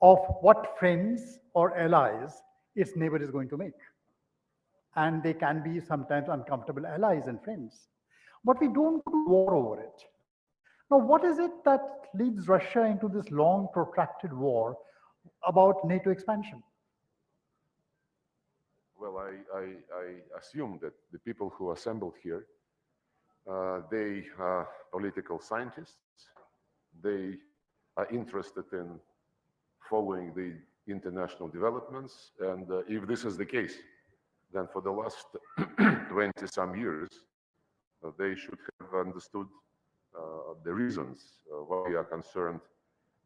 of what friends or allies its neighbor is going to make. And they can be sometimes uncomfortable allies and friends. But we don't go to war over it. Now, what is it that leads Russia into this long, protracted war about NATO expansion? Well, I assume that the people who assembled here, they are political scientists. They are interested in following the international developments. And if this is the case, then for the last 20-some years, they should have understood the reasons why we are concerned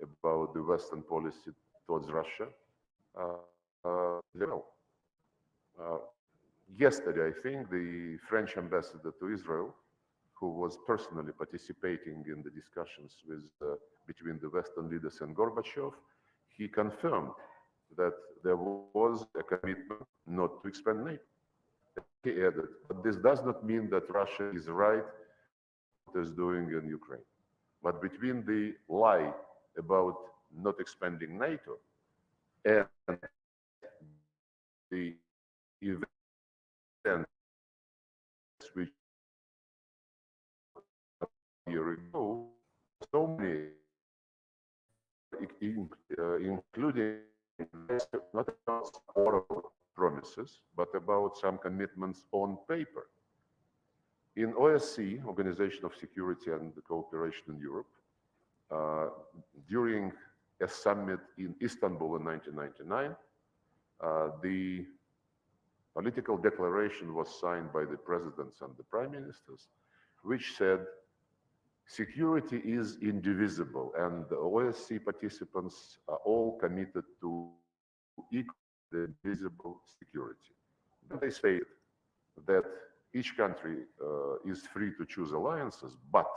about the Western policy towards Russia. Yesterday, I think, the French ambassador to Israel, who was personally participating in the discussions between the Western leaders and Gorbachev, he confirmed that there was a commitment not to expand NATO. He added, but this does not mean that Russia is right what it's doing in Ukraine. But between the lie about not expanding NATO and the events which a year ago, so many, including not about oral promises, but about some commitments on paper. In OSCE, Organization of Security and Cooperation in Europe, during a summit in Istanbul in 1999, the political declaration was signed by the presidents and the prime ministers, which said security is indivisible, and the OSCE participants are all committed to equal the indivisible security. Then they stated that each country is free to choose alliances, but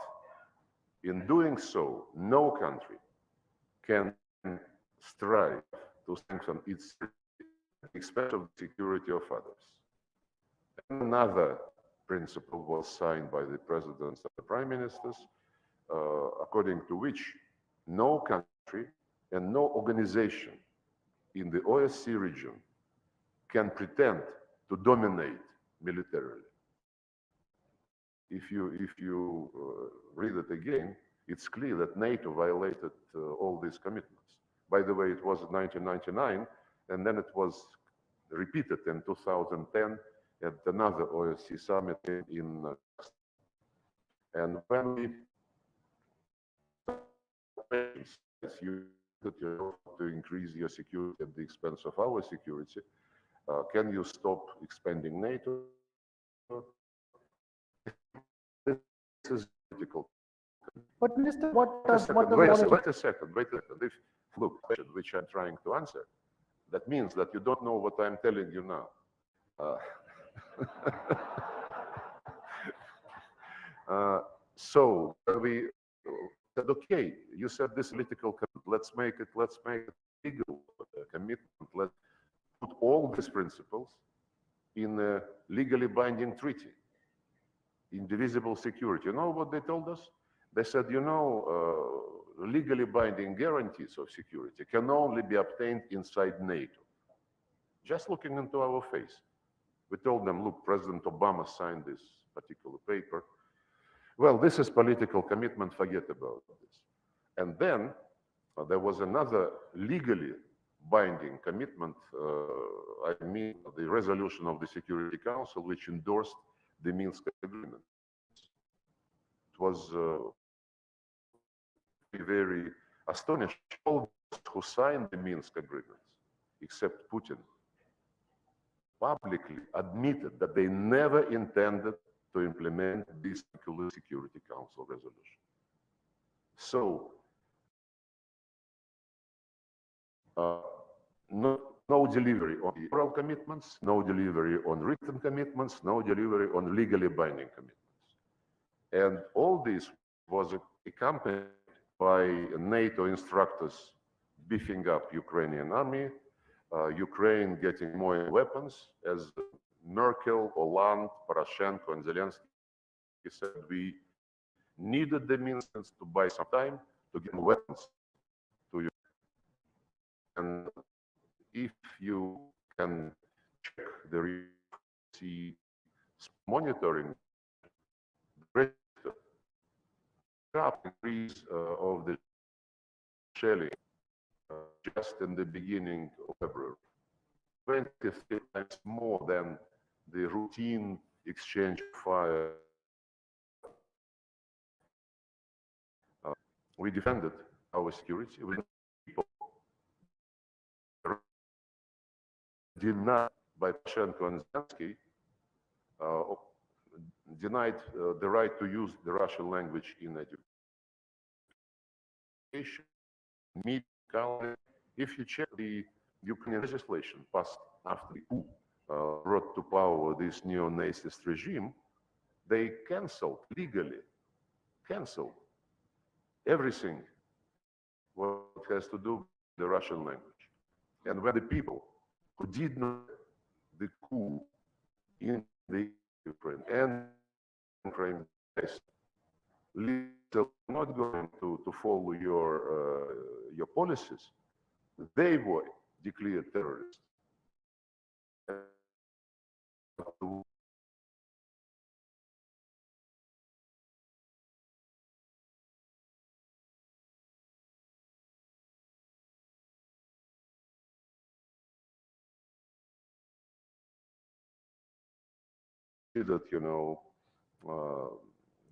in doing so, no country can strive to strengthen its expense of the security of others. Another principle was signed by the presidents and the prime ministers, according to which no country and no organization in the OSCE region can pretend to dominate militarily. If you read it again, it's clear that NATO violated all these commitments. By the way, it was in 1999, and then it was repeated in 2010 at another OSCE summit in and when we you to increase your security at the expense of our security, can you stop expanding NATO? This is difficult. But Minister, what does wait a second. If, look, which I'm trying to answer, that means that you don't know what I'm telling you now. So we said, okay, you said this political commitment, let's make it legal commitment. Let's put all these principles in a legally binding treaty. Indivisible security. You know what they told us? They said, you know, legally binding guarantees of security can only be obtained inside NATO. Just looking into our face. We told them, look, President Obama signed this particular paper. Well, this is political commitment, forget about this. And then there was another legally binding commitment, I mean the resolution of the Security Council, which endorsed the Minsk Agreement. It was very astonishing. All who signed the Minsk Agreements, except Putin, publicly admitted that they never intended to implement this particular Security Council resolution. So, no delivery on the oral commitments, no delivery on written commitments, no delivery on legally binding commitments. And all this was accompanied by NATO instructors beefing up Ukrainian army, Ukraine getting more weapons, as Merkel, Hollande, Poroshenko, and Zelenskyy said, we needed the means to buy some time to get weapons to Ukraine. you can check the monitoring the sharp increase of the shelling just in the beginning of February, 23 times more than the routine exchange of fire. We defended our security. We people denied by Poroshenko and Zelenskyy, denied the right to use the Russian language in education, media. If you check the Ukrainian legislation passed after the coup brought to power this neo-Nazist regime, they legally canceled everything what has to do with the Russian language. And when the people who did not the coup in the Ukraine and Ukraine not going to follow your policies, they were declared terrorists. That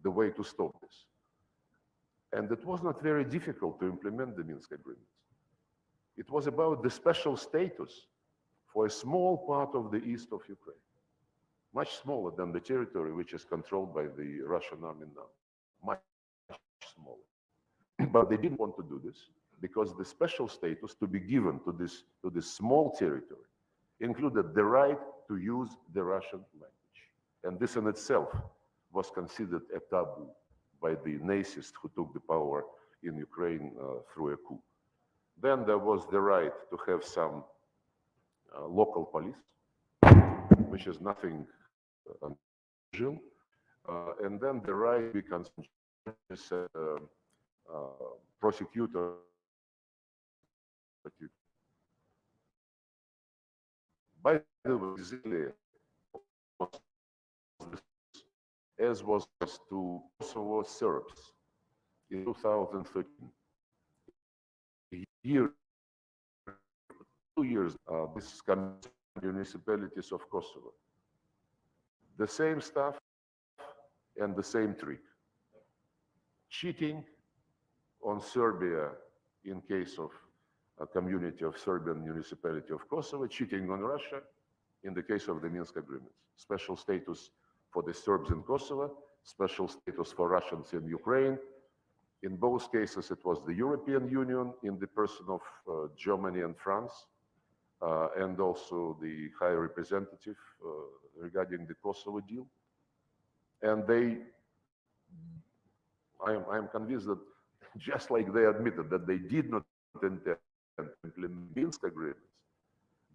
the way to stop this. And it was not very difficult to implement the Minsk agreements. It was about the special status for a small part of the east of Ukraine, much smaller than the territory which is controlled by the Russian army now, much smaller. But they didn't want to do this because the special status to be given to this small territory included the right to use the Russian language. And this in itself was considered a taboo by the Nazists who took the power in Ukraine through a coup. Then there was the right to have some local police, which is nothing unusual, and then the right to be considered prosecutor. By the way, as was to Kosovo Serbs in 2013. Here, 2 years, this municipalities of Kosovo. The same stuff and the same trick. Cheating on Serbia in case of a community of Serbian municipality of Kosovo, cheating on Russia in the case of the Minsk agreements. Special status for the Serbs in Kosovo, special status for Russians in Ukraine. In both cases, it was the European Union in the person of Germany and France, and also the High Representative regarding the Kosovo deal. And I am convinced that just like they admitted that they did not intend to implement Minsk agreements,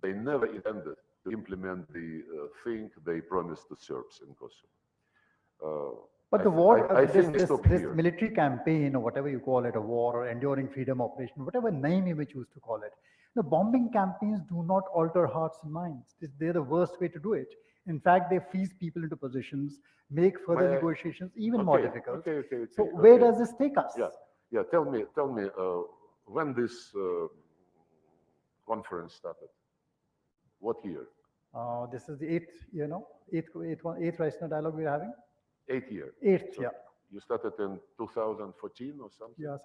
they never intended to implement the thing they promised to Serbs in Kosovo. But the war, this here. military campaign, or whatever you call it, a war or enduring freedom operation, whatever name you may choose to call it, the bombing campaigns do not alter hearts and minds. They're the worst way to do it. In fact, they freeze people into positions, make further negotiations even more difficult. So where does this take us? Yeah. Tell me, when this conference started? What year? This is the eighth Raisina Dialogue we're having. 8 years. Eighth, so yeah. You started in 2014 or something? Yeah,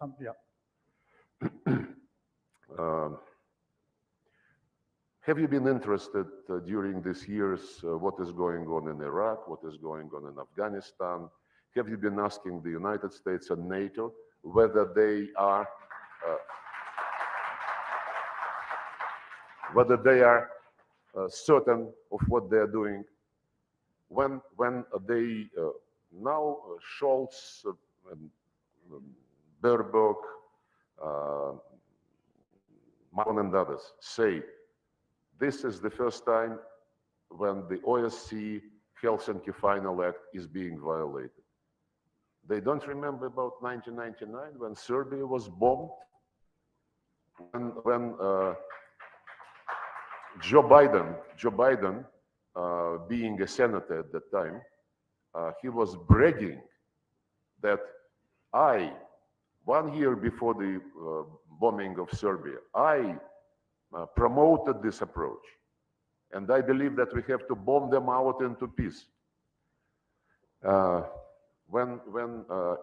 Have you been interested during these years what is going on in Iraq, what is going on in Afghanistan? Have you been asking the United States and NATO whether they are certain of what they are doing? When they now Scholz, Baerbock, Macron and others say this is the first time when the OSCE Helsinki Final Act is being violated. They don't remember about 1999 when Joe Biden, being a senator at that time, he was bragging that 1 year before the bombing of Serbia, I promoted this approach. And I believe that we have to bomb them out into peace. When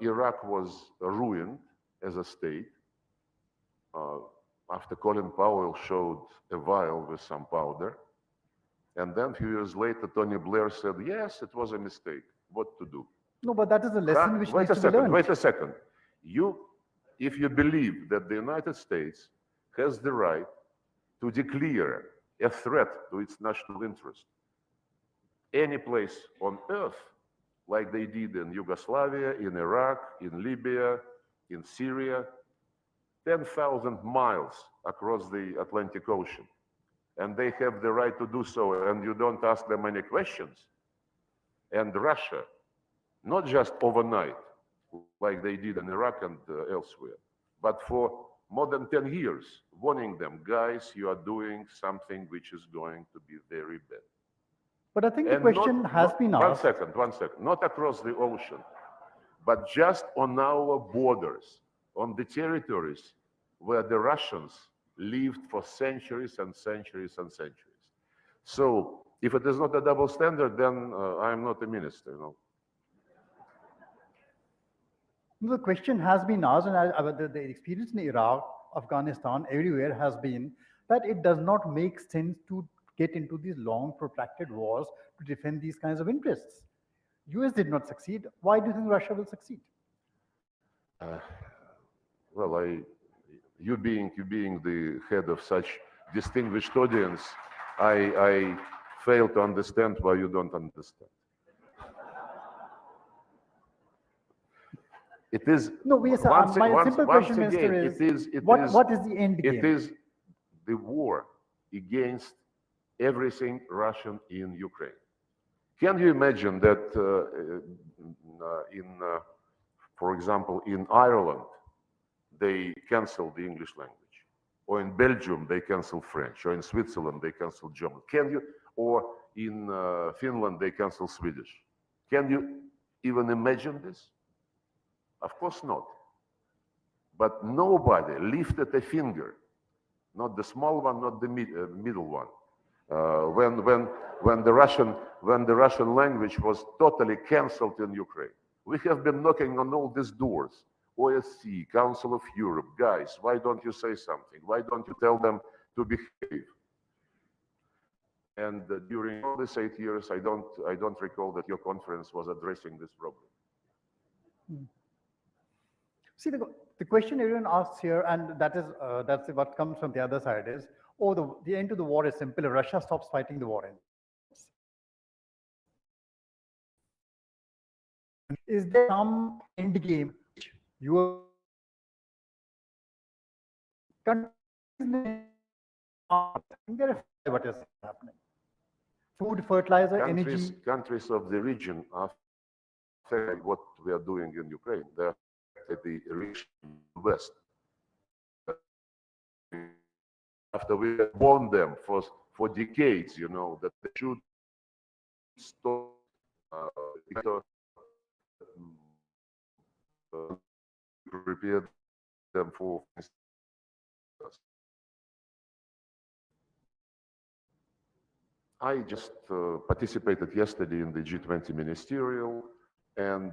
Iraq was ruined as a state, after Colin Powell showed a vial with some powder, and then a few years later, Tony Blair said, yes, it was a mistake. What to do? No, but that is a lesson which needs to be learned. Wait a second. If you believe that the United States has the right to declare a threat to its national interest any place on earth, like they did in Yugoslavia, in Iraq, in Libya, in Syria, 10,000 miles across the Atlantic Ocean, and they have the right to do so, and you don't ask them any questions. And Russia, not just overnight, like they did in Iraq and elsewhere, but for more than 10 years, warning them, guys, you are doing something which is going to be very bad. But I think the question has been asked. One second. Not across the ocean, but just on our borders, on the territories where the Russians lived for centuries and centuries and centuries. So if it is not a double standard, then I'm not a minister, you know. The question has been asked, and the experience in Iraq, Afghanistan, everywhere has been that it does not make sense to get into these long, protracted wars to defend these kinds of interests. US did not succeed. Why do you think Russia will succeed? Well, you being the head of such distinguished audience, I fail to understand why you don't understand. It is no. My simple question, Minister, is what is the end game? It is the war against everything Russian in Ukraine. Can you imagine that for example, in Ireland, they cancel the English language, or in Belgium they cancel French, or in Switzerland they cancel German? Can you, or in Finland they cancel Swedish? Can you even imagine this? Of course not. But nobody lifted a finger, not the small one, not the middle one, when the Russian language was totally cancelled in Ukraine. We have been knocking on all these doors. OSCE, Council of Europe, guys, why don't you say something? Why don't you tell them to behave? And during all these 8 years, I don't recall that your conference was addressing this problem. See, the question everyone asks here, and that's what comes from the other side is, oh, the end to the war is simple. If Russia stops fighting, the war ends. Is there some end game you are what is happening? Food, fertilizer, energy. Countries of the region are affected what we are doing in Ukraine. They're the rich West. After we have warned them for decades, you know, that they should stop prepare them for. I just participated yesterday in the G20 ministerial and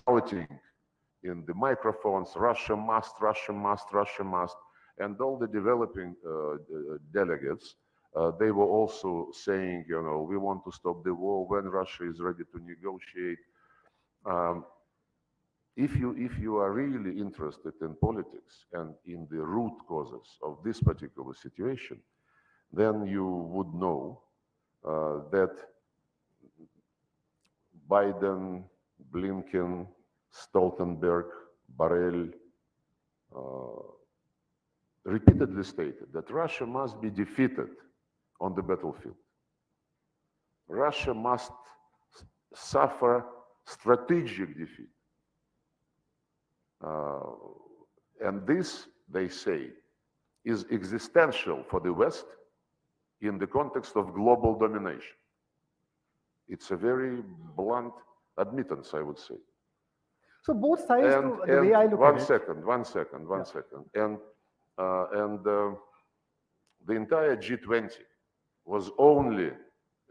shouting in the microphones, Russia must, Russia must, Russia must, and all the developing delegates, they were also saying, you know, we want to stop the war when Russia is ready to negotiate. If you are really interested in politics and in the root causes of this particular situation, then you would know that Biden, Blinken, Stoltenberg, Borrell repeatedly stated that Russia must be defeated on the battlefield. Russia must suffer strategic defeat. And this, they say, is existential for the West in the context of global domination. It's a very blunt admittance, I would say. So both sides, the way I look at it. One second. And the entire G20 was only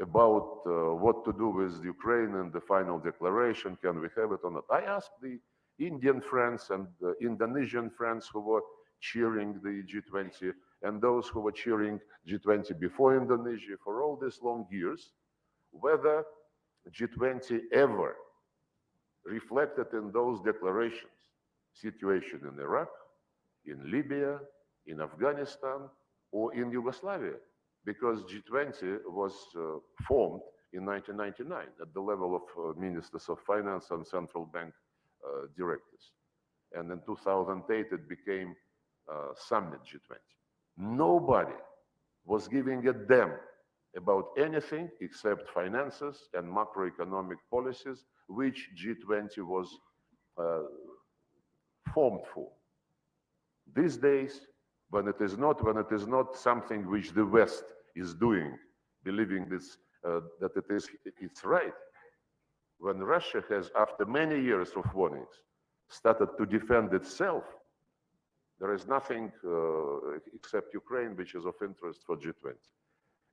about what to do with Ukraine and the final declaration, can we have it or not? I asked the Indian friends and the Indonesian friends who were cheering the G20 and those who were cheering G20 before Indonesia for all these long years, whether G20 ever reflected in those declarations situation in Iraq, in Libya, in Afghanistan, or in Yugoslavia, because G20 was formed in 1999 at the level of ministers of finance and central bank directors. And in 2008, it became Summit G20. Nobody was giving a damn about anything except finances and macroeconomic policies, which G20 was formed for. These days, when it is not something which the West is doing, believing this that it's right, when Russia has, after many years of warnings, started to defend itself, there is nothing except Ukraine which is of interest for G20.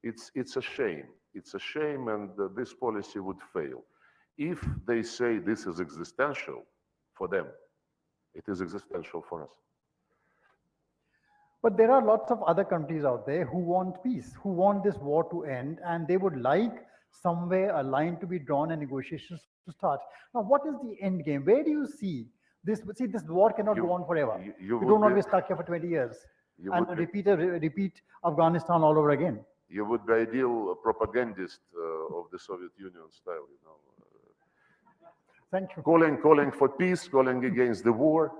It's a shame. It's a shame, and this policy would fail. If they say this is existential for them, it is existential for us. But there are lots of other countries out there who want peace, who want this war to end, and they would like somewhere a line to be drawn and negotiations to start. Now, what is the end game? Where do you see this? See, this war cannot go on forever. We don't want to be stuck here for 20 years and repeat Afghanistan all over again. You would be ideal propagandist of the Soviet Union style, you know. Thank you. Calling for peace, calling against the war.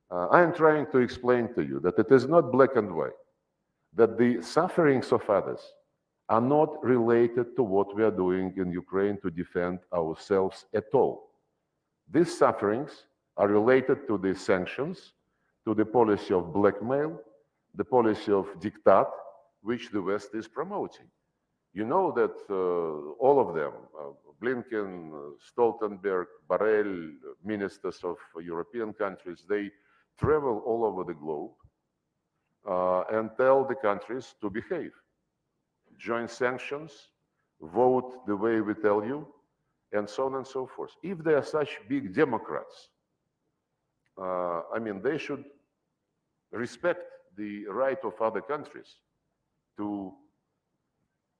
I am trying to explain to you that it is not black and white, that the sufferings of others are not related to what we are doing in Ukraine to defend ourselves at all. These sufferings are related to the sanctions, to the policy of blackmail, the policy of diktat, which the West is promoting. You know that all of them, Blinken, Stoltenberg, Borrell, ministers of European countries, they travel all over the globe and tell the countries to behave. Join sanctions, vote the way we tell you, and so on and so forth. If they are such big democrats, I mean, they should respect the right of other countries to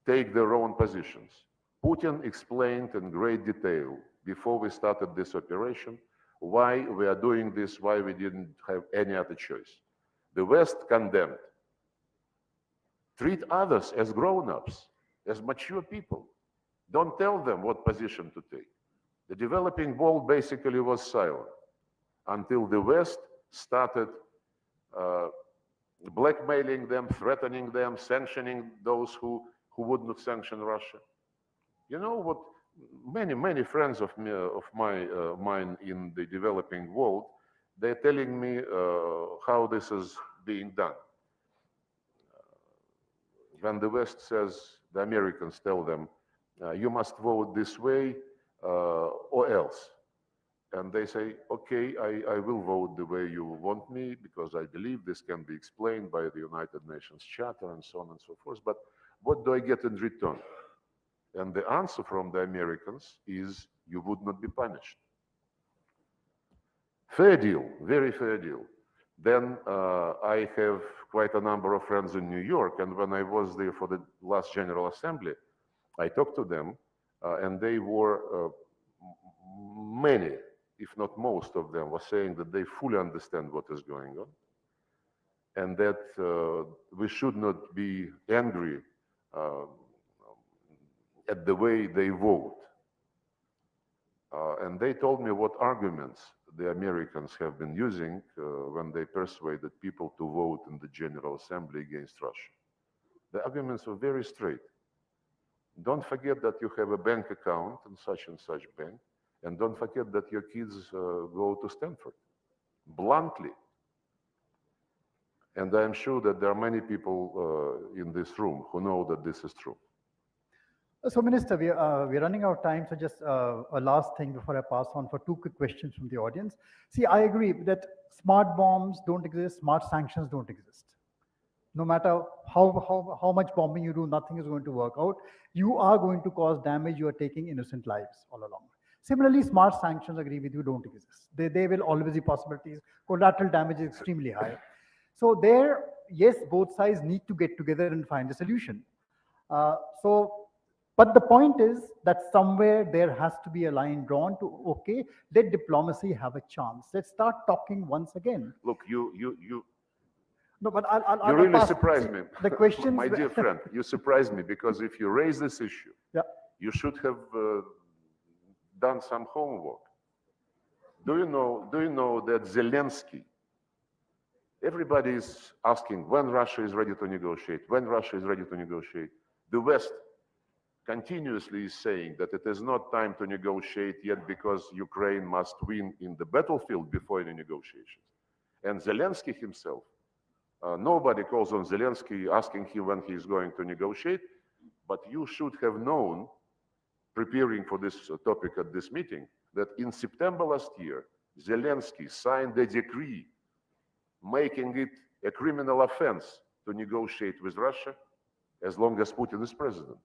take their own positions. Putin explained in great detail before we started this operation why we are doing this, why we didn't have any other choice. The West condemned. Treat others as grown-ups, as mature people. Don't tell them what position to take. The developing world basically was silent until the West started blackmailing them, threatening them, sanctioning those who would not sanction Russia. You know what? Many friends of mine in the developing world, they're telling me how this is being done. When the West says, the Americans tell them, you must vote this way or else. And they say, okay, I will vote the way you want me because I believe this can be explained by the United Nations Charter and so on and so forth. But what do I get in return? And the answer from the Americans is you would not be punished. Fair deal, very fair deal. Then I have quite a number of friends in New York, and when I was there for the last General Assembly, I talked to them, and they were, many, if not most of them, were saying that they fully understand what is going on, and that we should not be angry at the way they vote. And they told me what arguments the Americans have been using when they persuaded people to vote in the General Assembly against Russia. The arguments were very straight. Don't forget that you have a bank account in such and such bank, and don't forget that your kids go to Stanford. Bluntly. And I'm sure that there are many people in this room who know that this is true. So, Minister, we're running out of time. So, just a last thing before I pass on for two quick questions from the audience. See, I agree that smart bombs don't exist, smart sanctions don't exist. No matter how much bombing you do, nothing is going to work out. You are going to cause damage. You are taking innocent lives all along. Similarly, smart sanctions, agree with you, don't exist. They will always be possibilities. Collateral damage is extremely high. So there, yes, both sides need to get together and find a solution. But the point is that somewhere there has to be a line drawn to, okay, let diplomacy have a chance. Let's start talking once again. Look, you No, but you really surprised me. The questions, my dear friend, you surprised me, because if you raise this issue, yeah, you should have done some homework. Do you know that Zelenskyy, everybody is asking when Russia is ready to negotiate, when Russia is ready to negotiate. The West continuously is saying that it is not time to negotiate yet because Ukraine must win in the battlefield before any negotiations. And Zelenskyy himself, nobody calls on Zelenskyy asking him when he is going to negotiate, but you should have known, preparing for this topic at this meeting, that in September last year, Zelenskyy signed a decree making it a criminal offense to negotiate with Russia as long as Putin is president.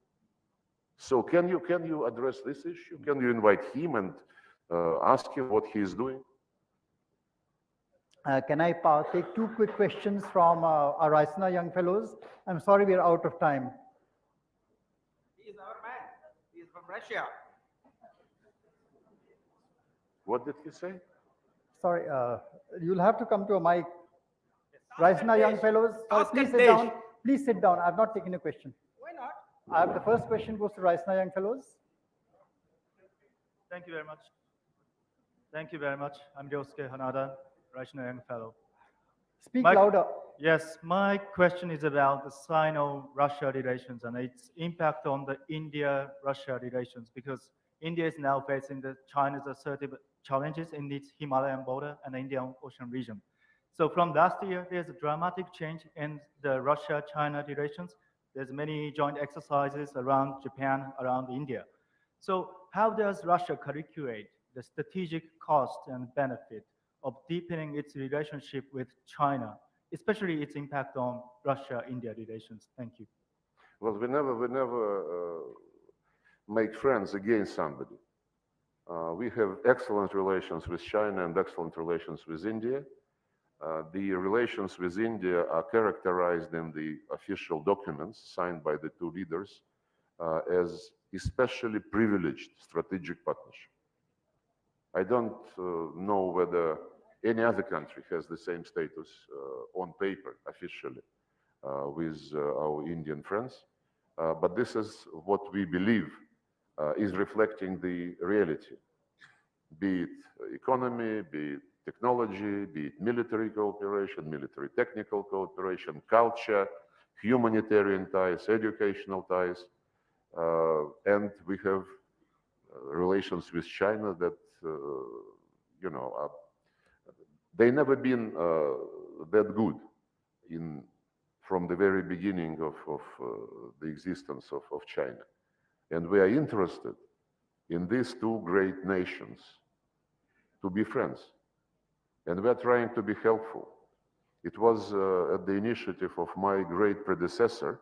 So can you address this issue? Can you invite him and ask him what he is doing? Can I take two quick questions from our Raisina young fellows? I'm sorry, we are out of time. He is our man. He is from Russia. What did he say? Sorry, you'll have to come to a mic. Raisina young fellows, please sit down. Please sit down. I've not taken a question. Why not? The first question goes to Raisina young fellows. Thank you very much. Thank you very much. I'm Ryosuke Hanada, Raisina Young Fellow. Speak louder. Yes, my question is about the Sino-Russia relations and its impact on the India-Russia relations, because India is now facing China's assertive challenges in its Himalayan border and the Indian Ocean region. So from last year, there's a dramatic change in the Russia-China relations. There's many joint exercises around Japan, around India. So how does Russia calculate the strategic cost and benefit of deepening its relationship with China, especially its impact on Russia-India relations? Thank you. Well, we never make friends against somebody. We have excellent relations with China and excellent relations with India. The relations with India are characterized in the official documents signed by the two leaders as especially privileged strategic partnership. I don't know whether any other country has the same status on paper officially with our Indian friends, but this is what we believe is reflecting the reality, be it economy, be it technology, be it military cooperation, military technical cooperation, culture, humanitarian ties, educational ties, and we have relations with China that, you know, they never been that good from the very beginning of the existence of China. And we are interested in these two great nations to be friends. And we are trying to be helpful. It was at the initiative of my great predecessor,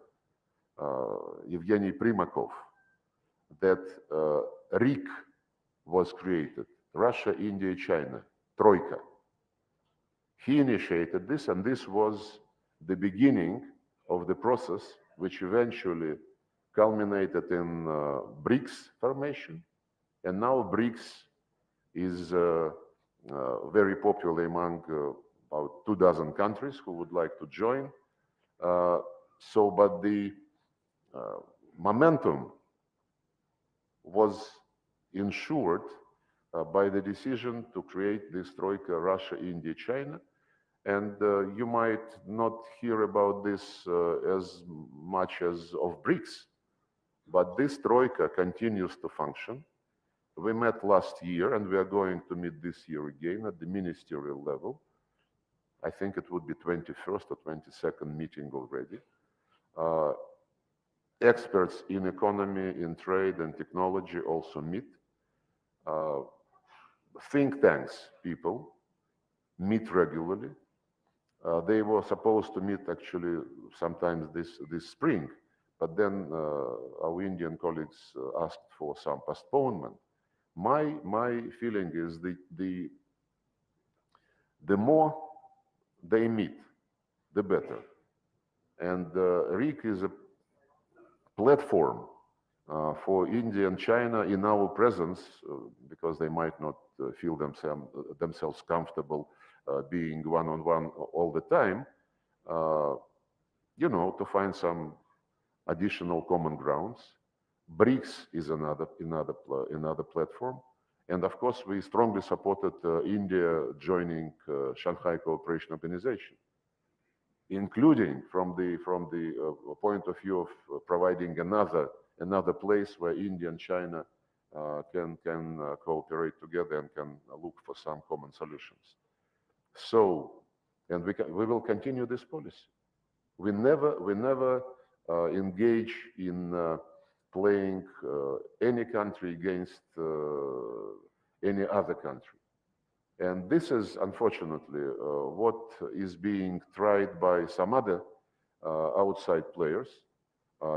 Evgeny Primakov, that RIC was created, Russia, India, China, Troika. He initiated this, and this was the beginning of the process which eventually culminated in BRICS formation. And now BRICS is very popular among about 24 countries who would like to join. But the momentum was ensured by the decision to create this Troika, Russia, India, China. And you might not hear about this as much as of BRICS, but this Troika continues to function. We met last year, and we are going to meet this year again at the ministerial level. I think it would be 21st or 22nd meeting already. Experts in economy, in trade and technology also meet. Think tanks people meet regularly. They were supposed to meet actually sometimes this spring, but then our Indian colleagues asked for some postponement. My feeling is the more they meet, the better. And RIC is a platform for India and China in our presence, because they might not feel themselves comfortable being one-on-one all the time, to find some additional common grounds. BRICS is another platform. And of course, we strongly supported India joining Shanghai Cooperation Organization, including from the point of view of providing another place where India and China can cooperate together and can look for some common solutions. So, and we will continue this policy. We never engage in playing any country against any other country. And this is, unfortunately, what is being tried by some other outside players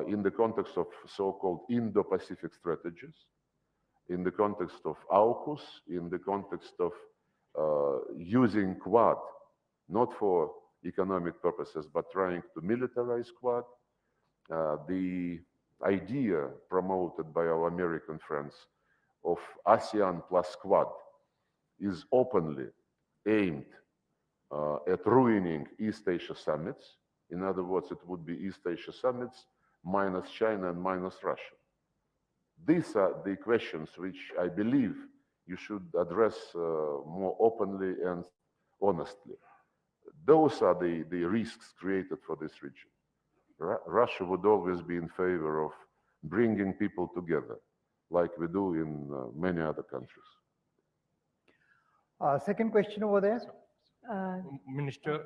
in the context of so-called Indo-Pacific strategies, in the context of AUKUS, in the context of using Quad, not for economic purposes, but trying to militarize Quad. The idea promoted by our American friends of ASEAN plus Quad is openly aimed at ruining East Asia summits. In other words, it would be East Asia summits minus China and minus Russia. These are the questions which I believe you should address more openly and honestly. Those are the risks created for this region. Russia would always be in favor of bringing people together, like we do in many other countries. Second question over there. Minister,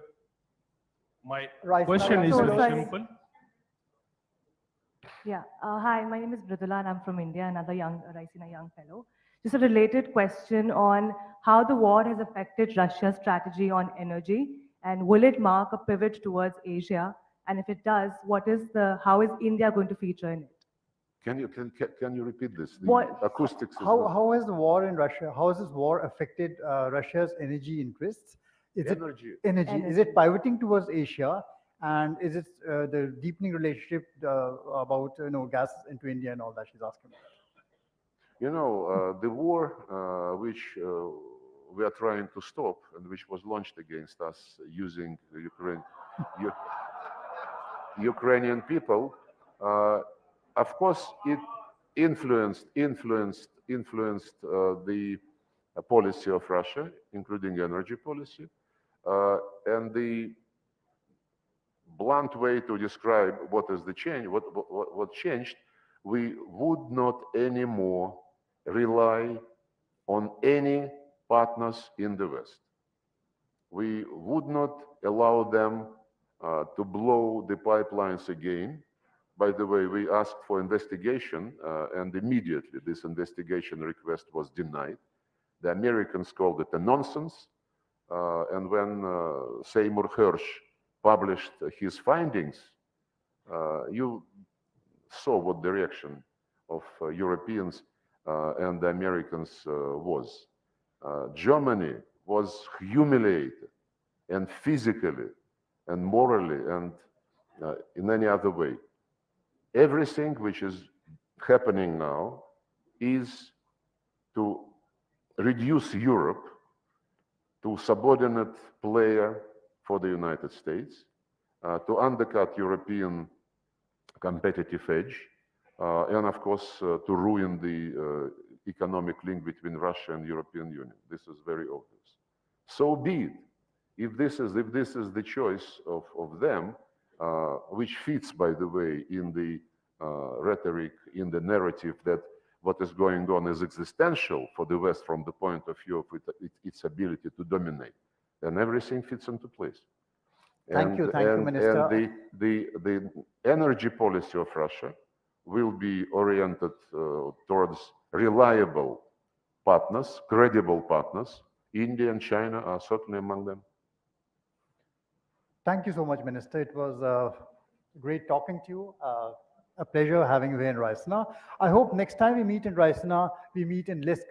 my Raisina question is Dialogue. very simple. Yeah. Hi, my name is Mridula and I'm from India, another Raisina young fellow. Just a related question on how the war has affected Russia's strategy on energy, and will it mark a pivot towards Asia? And if it does, how is India going to feature in it? Can you repeat this? The What- acoustics is How has the war in Russia, how has this war affected Russia's energy interests? Is energy. it energy? Is it pivoting towards Asia? And is it the deepening relationship about gas into India and all that she's asking about? The war which we are trying to stop and which was launched against us using the Ukrainian people, of course, it influenced the policy of Russia, including energy policy, and the blunt way to describe what is the change, what changed, we would not anymore rely on any partners in the West. We would not allow them to blow the pipelines again. By the way, we asked for investigation, and immediately this investigation request was denied. The Americans called it a nonsense, and when Seymour Hersh published his findings, you saw what the reaction of Europeans and the Americans was. Germany was humiliated, and physically, and morally, and in any other way. Everything which is happening now is to reduce Europe to subordinate player for the United States, to undercut European competitive edge, and of course to ruin the economic link between Russia and European Union. This is very obvious. So be it. If this is the choice of them, which fits, by the way, in the rhetoric, in the narrative that what is going on is existential for the West from the point of view of its ability to dominate. and everything fits into place. Thank you, Minister. And the energy policy of Russia will be oriented towards reliable partners, credible partners. India and China are certainly among them. Thank you so much, Minister. It was great talking to you. A pleasure having you here in Raisina. I hope next time we meet in Raisina, we meet in less